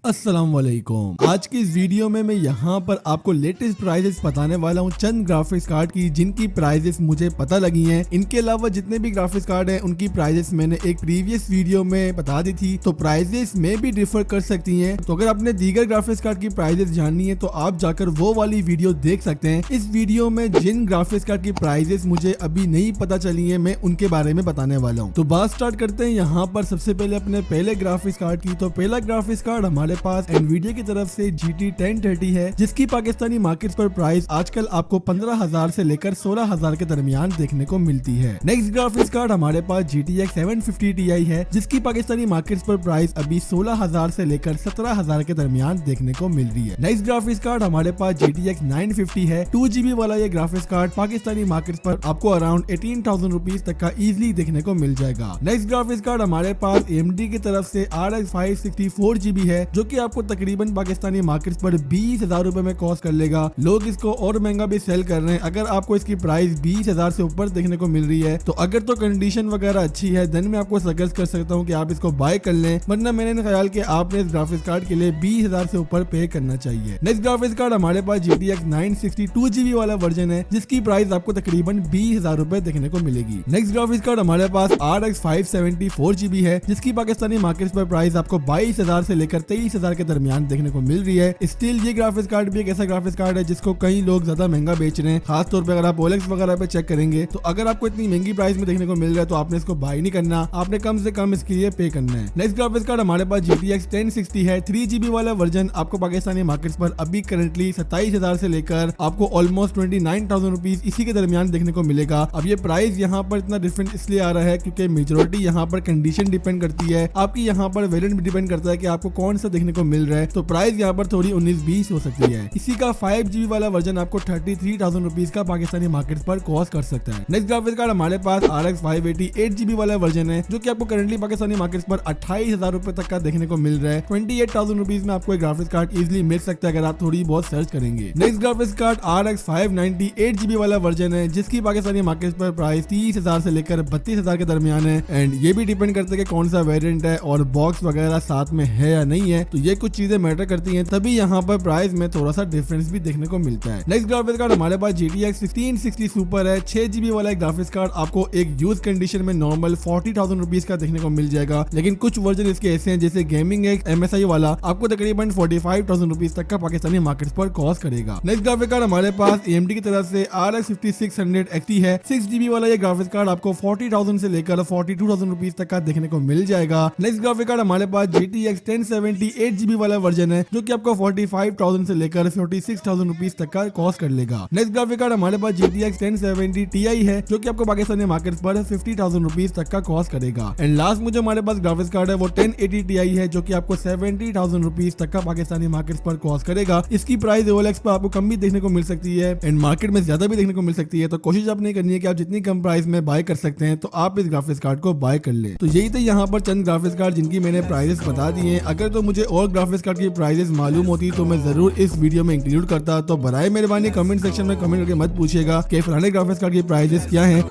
अस्सलाम वालेकुम। आज की इस वीडियो में मैं यहाँ पर आपको लेटेस्ट प्राइजेस बताने वाला हूँ चंद ग्राफिक्स कार्ड की जिनकी प्राइजेस मुझे पता लगी हैं। इनके अलावा जितने भी ग्राफिक्स कार्ड हैं उनकी प्राइजेस मैंने एक प्रीवियस वीडियो में बता दी थी, तो प्राइजेस में भी डिफर कर सकती हैं। तो अगर आपने दीगर ग्राफिक्स कार्ड की प्राइजेस जाननी है तो आप जाकर वो वाली वीडियो देख सकते हैं। इस वीडियो में जिन ग्राफिक्स कार्ड की प्राइजेस मुझे अभी नहीं पता चली है मैं उनके बारे में बताने वाला हूँ। तो बात स्टार्ट करते हैं यहाँ पर सबसे पहले अपने पहले ग्राफिक्स कार्ड की। तो पहला ग्राफिक्स कार्ड हमारे पास एनवीडिया की तरफ से GT 1030 है, जिसकी पाकिस्तानी मार्केट पर प्राइस आजकल आपको 15,000 से लेकर 16,000 के दरमियान देखने को मिलती है। नेक्स्ट ग्राफिक्स कार्ड हमारे पास GTX 750 Ti है, जिसकी पाकिस्तानी मार्केट पर प्राइस अभी 16,000 से लेकर 17,000 के दरमियान देखने को मिल रही है। नेक्स्ट ग्राफिक्स कार्ड हमारे पास GTX 950 है। 2GB वाला ये ग्राफिक्स कार्ड पाकिस्तानी मार्केट पर आपको अराउंड 18,000 रुपीज तक का इजिली देखने को मिल जाएगा। नेक्स्ट ग्राफिक्स कार्ड हमारे पास AMD की तरफ से RX 564GB है, जो कि आपको तकरीबन पाकिस्तानी मार्केट पर 20,000 रुपए में कॉस्ट कर लेगा। लोग इसको और महंगा भी सेल कर रहे हैं। अगर आपको इसकी प्राइस 20,000 से ऊपर देखने को मिल रही है तो अगर तो कंडीशन वगैरह अच्छी है देन मैं आपको सजेस्ट कर सकता हूँ कि आप इसको बाय कर लें, वरना मैंने ख्याल कि आपने इस ग्राफिक्स कार्ड के लिए 20,000 से ऊपर पे करना चाहिए। नेक्स्ट ग्राफिक्स कार्ड हमारे पास GTX 960 2GB वाला वर्जन है, जिसकी प्राइस आपको तकरीबन 20,000 रुपए देखने को मिलेगी। नेक्स्ट ग्राफिक्स कार्ड हमारे पास RX 574GB है, जिसकी पाकिस्तानी मार्केट पर प्राइस आपको 22,000 से लेकर 23,000 के दरमियान देखने को मिल रही है। स्टिल ये ग्राफिक्स कार्ड भी एक ऐसा ग्राफिक्स कार्ड है जिसको कई लोग ज्यादा महंगा बेच रहे हैं। खास तौर पे अगर आप OLX वगैरह पे चेक करेंगे तो अगर आपको इतनी महंगी प्राइस में देखने को मिल रहा है तो आपने इसको बाय नहीं करना, आपने कम से कम इसके लिए पे करना है। नेक्स्ट ग्राफिक्स कार्ड हमारे पास GTX 1060 है। 3GB वाला वर्जन आपको पाकिस्तानी मार्केट पर अभी करंटली 27,000 से लेकर आपको ऑलमोस्ट 29,000 रुपीज इसी के दरमियान देखने को मिलेगा। अब ये प्राइस यहाँ पर इतना डिफरेंट इसलिए आ रहा है क्योंकि मेजोरिटी यहाँ पर कंडीशन डिपेंड करती है, आपकी यहाँ पर वेरिएंट भी डिपेंड करता है कि आपको कौन सा देखने को मिल रहा है। तो प्राइस यहाँ पर थोड़ी 19-20 हो सकती है। इसी का 5GB वाला वर्जन आपको 33,000 रुपीज का पाकिस्तानी मार्केट पर कॉस्ट कर सकता है। नेक्स्ट ग्राफिक्स कार्ड हमारे पास RX 580 8GB वाला वर्जन है, जो कि आपको करंटली पाकिस्तानी मार्केट पर 28,000 रुपए तक का देखने को मिल रहा है। 28,000 रुपीज में आपको एक ग्राफिक्स कार्ड इजिली मिल सकता है अगर आप थोड़ी बहुत सर्च करेंगे। Next graphics card RX 590 8GB वाला वर्जन है, जिसकी पाकिस्तानी मार्केट पर प्राइस 30,000 से लेकर 32,000 के दरमियान है। एंड ये भी डिपेंड करता है कि कौन सा वेरिएंट है और बॉक्स वगैरह साथ में है या नहीं है, तो ये कुछ चीजें मैटर करती हैं, तभी यहाँ पर प्राइस में थोड़ा सा डिफरेंस भी देखने को मिलता है। नेक्स्ट ग्राफिक्स कार्ड हमारे पास GTX 1660 सुपर है। 6GB वाला एक ग्राफिक्स कार्ड आपको एक यूज कंडीशन में नॉर्मल 40,000 रुपीज का देखने को मिल जाएगा, लेकिन कुछ वर्जन इसके ऐसे हैं जैसे गेमिंग एक MSI वाला आपको तकरीबन 45,000 रुपीज तक का पाकिस्तानी मार्केट पर कॉस्ट करेगा। नेक्स्ट ग्राफिक्स कार्ड हमारे पास AMD की तरफ से RX 5600 XT है। 6GB वाला ये ग्राफिक्स कार्ड आपको 40,000 से लेकर 42,000 रुपीज तक का देखने को मिल जाएगा। नेक्स्ट ग्राफिक्स कार्ड हमारे पास GTX 1070 8GB वाला वर्जन है, जो कि आपको 45,000 से लेकर 46,000 रुपीज तक का कॉस्ट कर लेगा। नेक्स्ट ग्राफिक्स कार्ड हमारे पास GTX 1070 Ti है, जो कि आपको पाकिस्तानी मार्केट पर 50,000 रुपीज तक का कॉस्ट करेगा। एंड लास्ट में जो हमारे पास ग्राफिक्स कार्ड है वो 1080 Ti है, जो कि आपको 70,000 रुपीज तक का पाकिस्तानी मार्केट पर कॉस्ट करेगा। इसकी प्राइस OLX पर आपको कम भी देखने को मिल सकती है एंड मार्केट में ज्यादा भी देखने को मिल सकती है, तो कोशिश आपने करनी है कि आप जितनी कम प्राइस में बाय कर सकते हैं तो आप इस ग्राफिक्स कार्ड को बाय कर ले। तो यही थे यहाँ पर चंद ग्राफिक्स कार्ड जिनकी मैंने प्राइसेस बता दी हैं। अगर तो मुझे और ग्राफिक्स कार्ड की प्राइसेस मालूम होती तो मैं जरूर इस वीडियो में इंक्लूड करता, तो बराए मेहरबानी कमेंट सेक्शन में कमेंट करके मत पूछिएगा कि फलाने ग्राफिक्स कार्ड की प्राइसेस क्या हैं।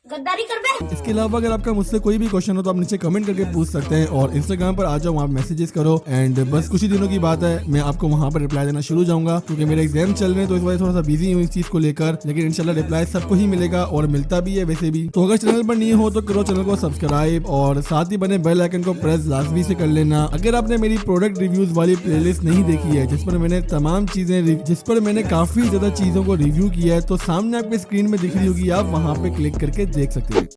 गद्दारी कर बे। इसके अलावा अगर आपका मुझसे कोई भी क्वेश्चन हो तो आप नीचे कमेंट करके पूछ सकते हैं और इंस्टाग्राम पर आ जाओ, वहाँ मैसेजेस करो एंड बस कुछ ही दिनों की बात है मैं आपको वहाँ पर रिप्लाई देना शुरू जाऊंगा, क्योंकि मेरे एग्जाम चल रहे हैं तो इस वजह थोड़ा सा बिजी हूँ इस चीज को लेकर, लेकिन इंशाल्लाह रिप्लाई सबको ही मिलेगा और मिलता भी है वैसे भी। तो अगर चैनल पर नहीं हो तो करो चैनल को सब्सक्राइब और साथ ही बने बेल आइकन को प्रेस लाजमी से कर लेना। अगर आपने मेरी प्रोडक्ट रिव्यूज वाली प्लेलिस्ट नहीं देखी है जिस पर मैंने काफी ज्यादा चीजों को रिव्यू किया है, तो सामने आपके स्क्रीन में दिख रही होगी, आप वहाँ पे क्लिक करके देख सकते हैं।